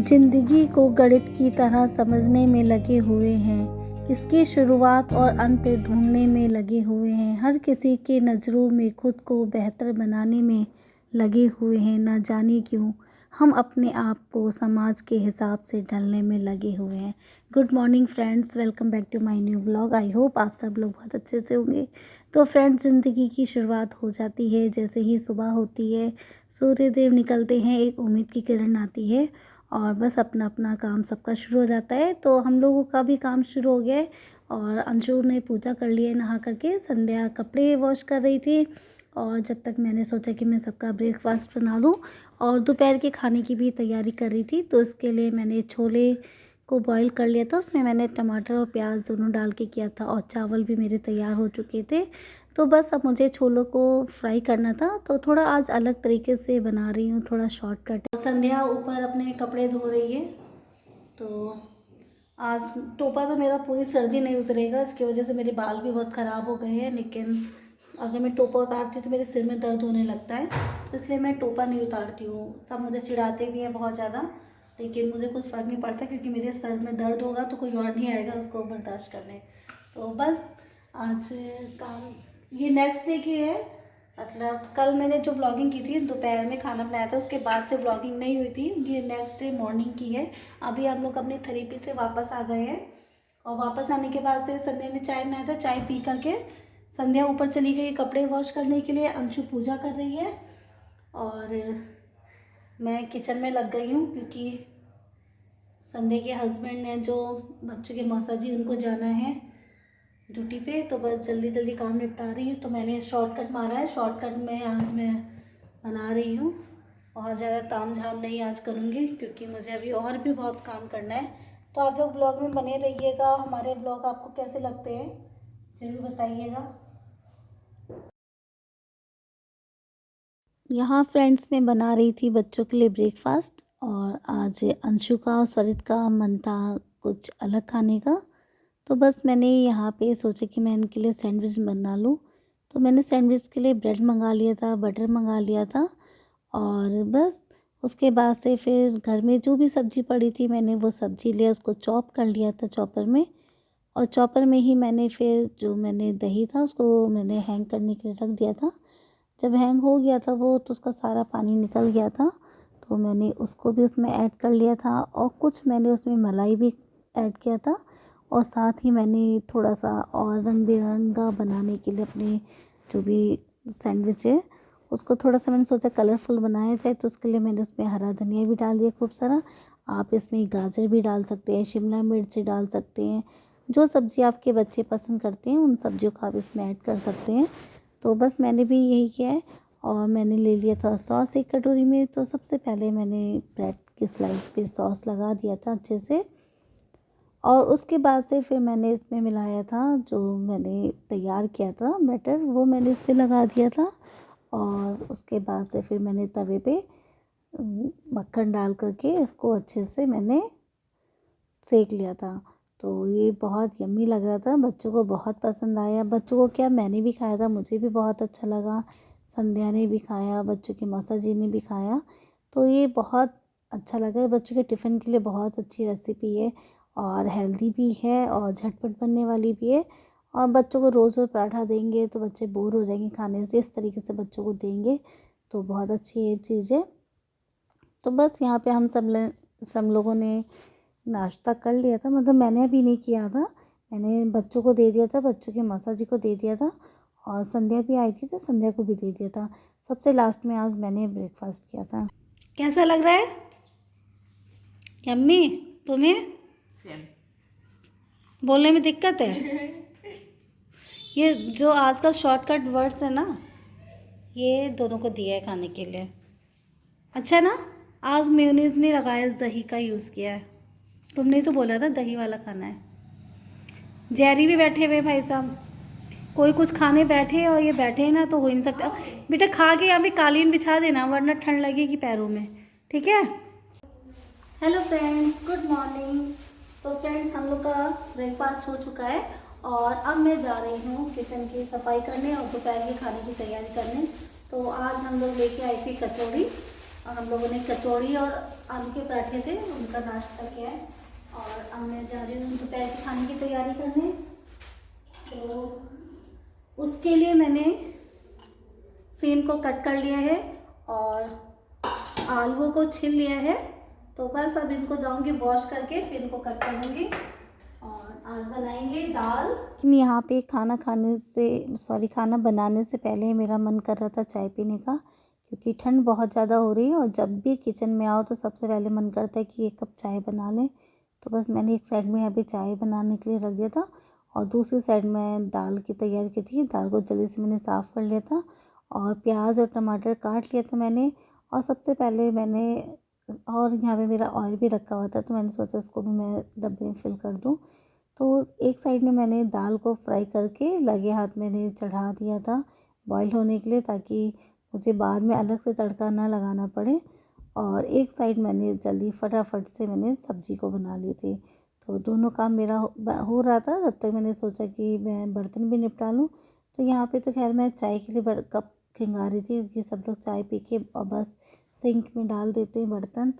जिंदगी को गणित की तरह समझने में लगे हुए हैं, इसकी शुरुआत और अंत ढूंढने में लगे हुए हैं। हर किसी के नज़रों में खुद को बेहतर बनाने में लगे हुए हैं। ना जाने क्यों हम अपने आप को समाज के हिसाब से ढलने में लगे हुए हैं। Good morning friends, welcome back to my new blog. I hope आप सब लोग बहुत अच्छे से होंगे। तो फ्रेंड्स, ज़िंदगी की शुरुआत हो जाती है जैसे ही सुबह होती है, सूर्य देव निकलते हैं, एक उम्मीद की किरण आती है और बस अपना अपना काम सबका शुरू हो जाता है। तो हम लोगों का भी काम शुरू हो गया है और अंशु ने पूजा कर ली है नहा करके। संध्या कपड़े वॉश कर रही थी और जब तक मैंने सोचा कि मैं सबका ब्रेकफास्ट बना लूँ और दोपहर के खाने की भी तैयारी कर रही थी। तो इसके लिए मैंने छोले को बॉईल कर लिया था, उसमें मैंने टमाटर और प्याज दोनों डाल के किया था और चावल भी मेरे तैयार हो चुके थे। तो बस अब मुझे छोलों को फ्राई करना था, तो थोड़ा आज अलग तरीके से बना रही हूँ, थोड़ा शॉर्टकट। संध्या ऊपर अपने कपड़े धो रही है। तो आज टोपा तो मेरा पूरी सर्दी नहीं उतरेगा, इसकी वजह से मेरे बाल भी बहुत ख़राब हो गए हैं। लेकिन अगर मैं टोपा उतारती हूँ तो मेरे सिर में दर्द होने लगता है, तो इसलिए मैं टोपा नहीं उतारती हूँ। सब मुझे चिढ़ाते भी हैं बहुत ज़्यादा, लेकिन मुझे कुछ फ़र्क नहीं पड़ता क्योंकि मेरे सर में दर्द होगा तो कोई और नहीं आएगा उसको बर्दाश्त करने। तो बस आज काम ये नेक्स्ट डे की है। मतलब कल मैंने जो व्लॉगिंग की थी, दोपहर में खाना बनाया था, उसके बाद से व्लॉगिंग नहीं हुई थी। ये नेक्स्ट डे मॉर्निंग की है। अभी हम लोग अपनी थेरेपी से वापस आ गए हैं और वापस आने के बाद से संध्या ने चाय बनाया था। चाय पी करके संध्या ऊपर चली गई कपड़े वॉश करने के लिए। अंशु पूजा कर रही है और मैं किचन में लग गई हूँ क्योंकि संध्या के हस्बैंड ने जो बच्चों के मौसा जी उनको जाना है ड्यूटी पे, तो बस जल्दी जल्दी काम निपटा रही हूँ। तो मैंने शॉर्टकट मारा है, शॉर्टकट में आज मैं बना रही हूँ। बहुत ज़्यादा ताम झाम नहीं आज करूँगी क्योंकि मुझे अभी और भी बहुत काम करना है। तो आप लोग ब्लॉग में बने रहिएगा। हमारे ब्लॉग आपको कैसे लगते हैं ज़रूर बताइएगा। यहाँ फ्रेंड्स मैं बना रही थी बच्चों के लिए ब्रेकफास्ट और आज अंशु का और सरित का मन था कुछ अलग खाने का। तो बस मैंने यहाँ पे सोचा कि मैं इनके लिए सैंडविच बना लूँ। तो मैंने सैंडविच के लिए ब्रेड मंगा लिया था, बटर मंगा लिया था और बस उसके बाद से फिर घर में जो भी सब्ज़ी पड़ी थी मैंने वो सब्ज़ी लिया, उसको चॉप कर लिया था चॉपर में। और चॉपर में ही मैंने फिर जो मैंने दही था उसको मैंने हैंग करने के लिए रख दिया था। जब हैंग हो गया था वो तो उसका सारा पानी निकल गया था, तो मैंने उसको भी उसमें ऐड कर लिया था और कुछ मैंने उसमें मलाई भी ऐड किया था। और साथ ही मैंने थोड़ा सा और रंग बिरंगा बनाने के लिए अपने जो भी सैंडविच है उसको थोड़ा सा मैंने सोचा कलरफुल बनाया जाए, तो उसके लिए मैंने उसमें हरा धनिया भी डाल दिया खूब सारा। आप इसमें गाजर भी डाल सकते हैं, शिमला मिर्च डाल सकते हैं, जो सब्ज़ी आपके बच्चे पसंद करते हैं उन सब्जियों का आप इसमें ऐड कर सकते हैं। तो बस मैंने भी यही किया है और मैंने ले लिया था सॉस एक कटोरी में। तो सबसे पहले मैंने ब्रेड की स्लाइस पे सॉस लगा दिया था अच्छे से और उसके बाद से फिर मैंने इसमें मिलाया था जो मैंने तैयार किया था बैटर, वो मैंने इस पर लगा दिया था। और उसके बाद से फिर मैंने तवे पे मक्खन डाल करके इसको अच्छे से मैंने सेक लिया था। तो ये बहुत यम्मी लग रहा था, बच्चों को बहुत पसंद आया। बच्चों को क्या, मैंने भी खाया था, मुझे भी बहुत अच्छा लगा, संध्या ने भी खाया, बच्चों की मौसा जी ने भी खाया। तो ये बहुत अच्छा लगा। बच्चों के टिफ़िन के लिए बहुत अच्छी रेसिपी है और हेल्दी भी है और झटपट बनने वाली भी है। और बच्चों को रोज़ रोज़ पराठा देंगे तो बच्चे बोर हो जाएंगे खाने से, इस तरीके से बच्चों को देंगे तो बहुत अच्छी ये चीज़ है। तो बस यहाँ पे हम सब लोगों ने नाश्ता कर लिया था, मतलब मैंने अभी नहीं किया था, मैंने बच्चों को दे दिया था, बच्चों के मौसा जी को दे दिया था और संध्या भी आई थी तो संध्या को भी दे दिया था। सबसे लास्ट में आज मैंने ब्रेकफास्ट किया था। कैसा लग रहा है यम्मी तुम्हें? बोलने में दिक्कत है? ये जो आजकल शॉर्टकट वर्ड्स है ना, ये दोनों को दिया है खाने के लिए। अच्छा है ना? आज मेयोनीज नहीं लगाया, दही का यूज़ किया है। तुमने तो बोला था दही वाला खाना है। जैरी भी बैठे हुए भाई साहब, कोई कुछ खाने बैठे और ये बैठे ना तो हो ही नहीं सकता। बेटा खा के यहाँ पे कालीन बिछा देना वरना ठंड लगेगी पैरों में, ठीक है? Hello friends, good morning. तो फ्रेंड्स, हम लोग का ब्रेकफास्ट हो चुका है और अब मैं जा रही हूँ किचन की सफाई करने और दोपहर के खाने की तैयारी करने। तो आज हम लोग लेके आए थे कचौड़ी और हम लोगों ने कचौड़ी और आलू के पराठे थे, उनका नाश्ता किया है। और अब मैं जा रही हूँ दोपहर के खाने की तैयारी करने। तो उसके लिए मैंने सेम को कट कर लिया है और आलूओं को छील लिया है। तो बस अब इनको जाऊंगी वॉश करके, फिर इनको कट कर दूँगी। और आज बनाएंगे दाल। यहाँ पे खाना बनाने से पहले मेरा मन कर रहा था चाय पीने का, क्योंकि ठंड बहुत ज़्यादा हो रही है और जब भी किचन में आओ तो सबसे पहले मन करता है कि एक कप चाय बना लें। तो बस मैंने एक साइड में अभी चाय बनाने के लिए रख दिया था और दूसरी साइड में दाल की तैयारी की थी। दाल को जल्दी से मैंने साफ़ कर लिया था और प्याज और टमाटर काट लिया था मैंने। और सबसे पहले मैंने और यहाँ पे मेरा ऑयल भी रखा हुआ था, तो मैंने सोचा इसको भी मैं डब्बे में फिल कर दूँ। तो एक साइड में मैंने दाल को फ्राई करके लगे हाथ मैंने चढ़ा दिया था बॉईल होने के लिए, ताकि मुझे बाद में अलग से तड़का ना लगाना पड़े। और एक साइड मैंने जल्दी फटाफट से मैंने सब्ज़ी को बना ली थी। तो दोनों काम मेरा हो रहा था, तब तक मैंने सोचा कि मैं बर्तन भी निपटा लूँ। तो यहाँ पे तो खैर मैं चाय के लिए कप खिंगा रही थी, क्योंकि सब लोग चाय पी के और बस सिंक में डाल देते हैं बर्तन।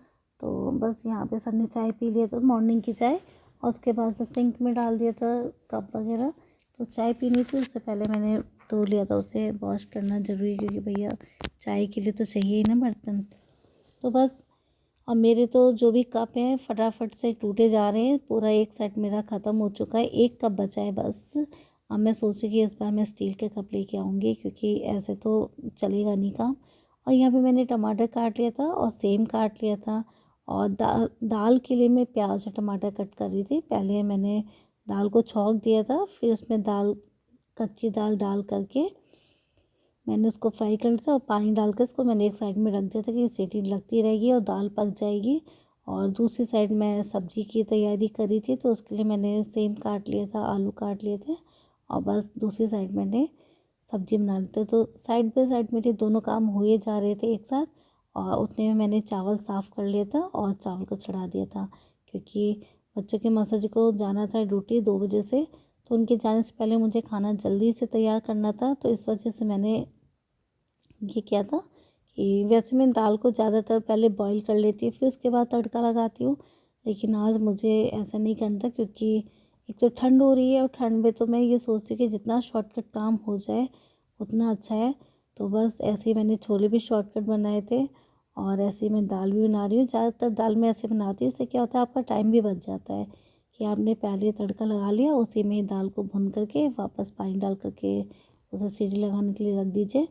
तो बस यहाँ पे सबने चाय पी लिया, तो मॉर्निंग की चाय, और उसके बाद से सिंक में डाल दिया था कप वगैरह। तो चाय पीनी थी, उससे पहले मैंने धो लिया था, उसे वॉश करना ज़रूरी है, क्योंकि भैया चाय के लिए तो चाहिए ही ना बर्तन। तो बस अब मेरे तो जो भी कप हैं फटाफट से टूटे जा रहे हैं। पूरा एक सेट मेरा ख़त्म हो चुका है, एक कप बचा है बस। अब मैं सोची कि इस बार मैं स्टील के कप लेके आऊँगी, क्योंकि ऐसे तो चलेगा नहीं काम। और यहाँ पे मैंने टमाटर काट लिया था और सेम काट लिया था। और दाल के लिए मैं प्याज और टमाटर कट कर रही थी। पहले मैंने दाल को छौंक दिया था, फिर उसमें कच्ची दाल डाल करके मैंने उसको फ्राई कर लिया था और पानी डाल कर इसको मैंने एक साइड में रख दिया था कि सीटी लगती रहेगी और दाल पक जाएगी। और दूसरी साइड मैं सब्ज़ी की तैयारी करी थी, तो उसके लिए मैंने सेम काट लिया था, आलू काट लिए थे और बस दूसरी साइड मैंने सब्ज़ी बना ली थी। तो साइड बाय साइड मेरे दोनों काम हुए जा रहे थे एक साथ। और उतने में मैंने चावल साफ़ कर लिया था और चावल को चढ़ा दिया था, क्योंकि बच्चों के मसाज को जाना था ड्यूटी 2 बजे से। तो उनके जाने से पहले मुझे खाना जल्दी से तैयार करना था। तो इस वजह से मैंने ये किया था कि वैसे मैं दाल को ज़्यादातर पहले बॉईल कर लेती हूँ, फिर उसके बाद तड़का लगाती हूँ। लेकिन आज मुझे ऐसा नहीं करना था, क्योंकि एक तो ठंड हो रही है और ठंड में तो मैं ये सोचती हूँ कि जितना शॉर्टकट काम हो जाए उतना अच्छा है। तो बस ऐसे ही मैंने छोले भी शॉर्टकट बनाए थे और ऐसे ही मैं दाल भी बना रही हूँ। ज़्यादातर दाल मैं ऐसे बनाती हूँ, इससे क्या होता है आपका टाइम भी बच जाता है कि आपने पहले तड़का लगा लिया, उसी में दाल को भून करके वापस पानी डाल करके उसे सीटी लगाने के लिए रख दीजिए।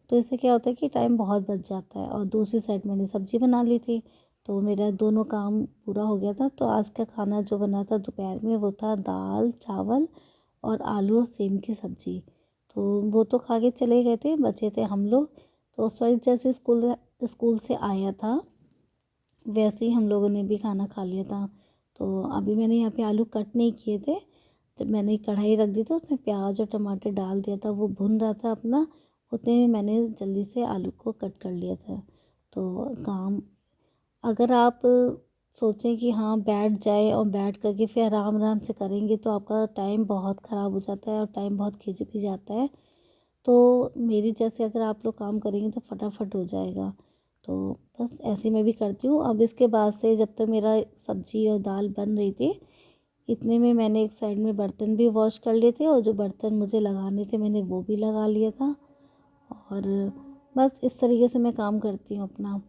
तो इससे क्या होता है कि टाइम बहुत बच जाता है। और दूसरी साइड मैंने सब्ज़ी बना ली थी, तो मेरा दोनों काम पूरा हो गया था। तो आज का खाना जो बना था दोपहर में वो था दाल चावल और आलू और सेम की सब्ज़ी। तो वो तो खा के चले गए थे, बचे थे हम लोग। तो सॉरी, जैसे स्कूल से आया था वैसे ही हम लोगों ने भी खाना खा लिया था। तो अभी मैंने यहाँ पे आलू कट नहीं किए थे, जब मैंने कढ़ाई रख दी तो उसमें प्याज और टमाटर डाल दिया था, वो भुन रहा था अपना, उतने में मैंने जल्दी से आलू को कट कर लिया था। तो काम अगर आप सोचें कि हाँ बैठ जाए और बैठ करके फिर आराम आराम से करेंगे तो आपका टाइम बहुत ख़राब हो जाता है और टाइम बहुत खिंच भी जाता है। तो मेरी जैसे अगर आप लोग काम करेंगे तो फटाफट हो जाएगा। तो बस ऐसे मैं भी करती हूँ। अब इसके बाद से जब तक मेरा सब्ज़ी और दाल बन रही थी, इतने में मैंने एक साइड में बर्तन भी वॉश कर लिए थे और जो बर्तन मुझे लगाने थे मैंने वो भी लगा लिया था। और बस इस तरीके से मैं काम करती हूँ अपना।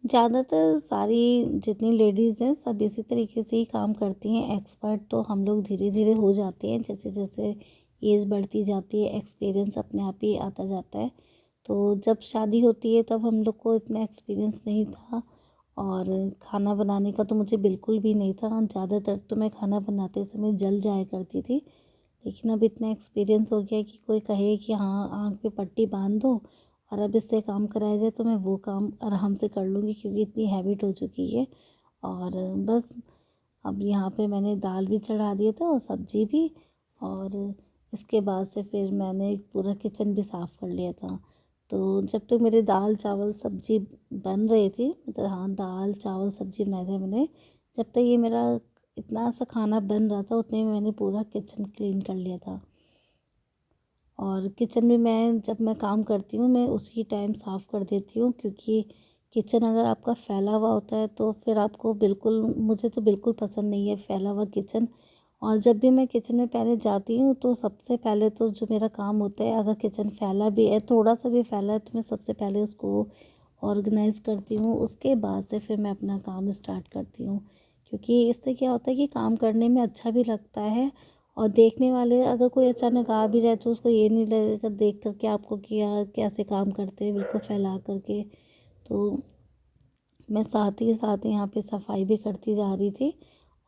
ज़्यादातर सारी जितनी लेडीज़ हैं सब इसी तरीके से ही काम करती हैं। एक्सपर्ट तो हम लोग धीरे धीरे हो जाते हैं, जैसे जैसे एज बढ़ती जाती है एक्सपीरियंस अपने आप ही आता जाता है। तो जब शादी होती है तब हम लोग को इतना एक्सपीरियंस नहीं था और खाना बनाने का तो मुझे बिल्कुल भी नहीं था। ज़्यादातर तो मैं खाना बनाते समय जल जाया करती थी। लेकिन अब इतना एक्सपीरियंस हो गया है कि कोई कहे कि हाँ आँख पे पट्टी बांध दो और अब इससे काम कराया जाए तो मैं वो काम आराम से कर लूँगी, क्योंकि इतनी हैबिट हो चुकी है। और बस अब यहाँ पे मैंने दाल भी चढ़ा दिया था और सब्ज़ी भी। और इसके बाद से फिर मैंने पूरा किचन भी साफ़ कर लिया था। तो जब तक मेरे दाल चावल सब्ज़ी बन रही थी, मतलब हाँ दाल चावल सब्ज़ी बनाए थे मैंने, जब तक ये मेरा इतना सा खाना बन रहा था उतने में मैंने पूरा किचन क्लीन कर लिया था। और किचन भी मैं जब मैं काम करती हूँ मैं उसी टाइम साफ़ कर देती हूँ, क्योंकि किचन अगर आपका फैला हुआ होता है तो फिर आपको बिल्कुल, मुझे तो बिल्कुल पसंद नहीं है फैला हुआ किचन। और जब भी मैं किचन में पहले जाती हूँ तो सबसे पहले तो जो मेरा काम होता है, अगर किचन फैला भी है, थोड़ा सा भी फैला है, तो मैं सबसे पहले उसको ऑर्गेनाइज़ करती हूँ। उसके बाद से फिर मैं अपना काम स्टार्ट करती हूँ, क्योंकि इससे क्या होता है कि काम करने में अच्छा भी लगता है। और देखने वाले अगर कोई अचानक आ भी जाए तो उसको ये नहीं लगेगा देख कर के आपको कि यार कैसे काम करते हैं बिल्कुल फैला करके। तो मैं साथ ही साथ यहाँ पे सफाई भी करती जा रही थी।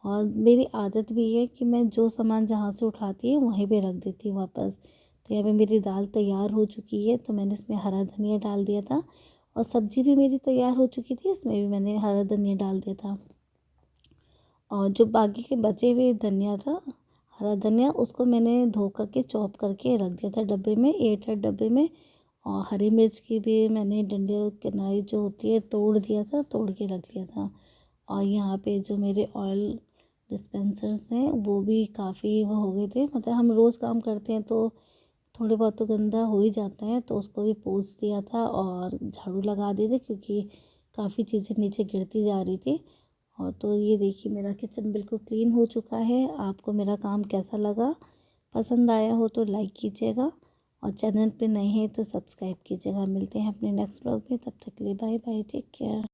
और मेरी आदत भी है कि मैं जो सामान जहाँ से उठाती हूँ वहीं पे रख देती हूँ वापस। तो यहाँ पे मेरी दाल तैयार हो चुकी है, तो मैंने इसमें हरा धनिया डाल दिया था। और सब्ज़ी भी मेरी तैयार हो चुकी थी, इसमें भी मैंने हरा धनिया डाल दिया था। और जो बाकी के बचे हुए धनिया था, हरा धनिया, उसको मैंने धो करके चॉप करके रख दिया था डब्बे में, एयरटाइट डब्बे में। और हरी मिर्च की भी मैंने डंडे किनारे जो होती है तोड़ दिया था, तोड़ के रख लिया था। और यहाँ पे जो मेरे ऑयल डिस्पेंसर्स हैं वो भी काफ़ी वो हो गए थे, मतलब हम रोज़ काम करते हैं तो थोड़े बहुत तो गंदा हो ही जाता है, तो उसको भी पोंछ दिया था और झाड़ू लगा दिए थे, क्योंकि काफ़ी चीज़ें नीचे गिरती जा रही थी। और तो ये देखिए मेरा किचन बिल्कुल क्लीन हो चुका है। आपको मेरा काम कैसा लगा? पसंद आया हो तो लाइक कीजिएगा, और चैनल पे नए हैं तो सब्सक्राइब कीजिएगा। मिलते हैं अपने नेक्स्ट ब्लॉग में, तब तक के लिए बाय बाय, टेक केयर।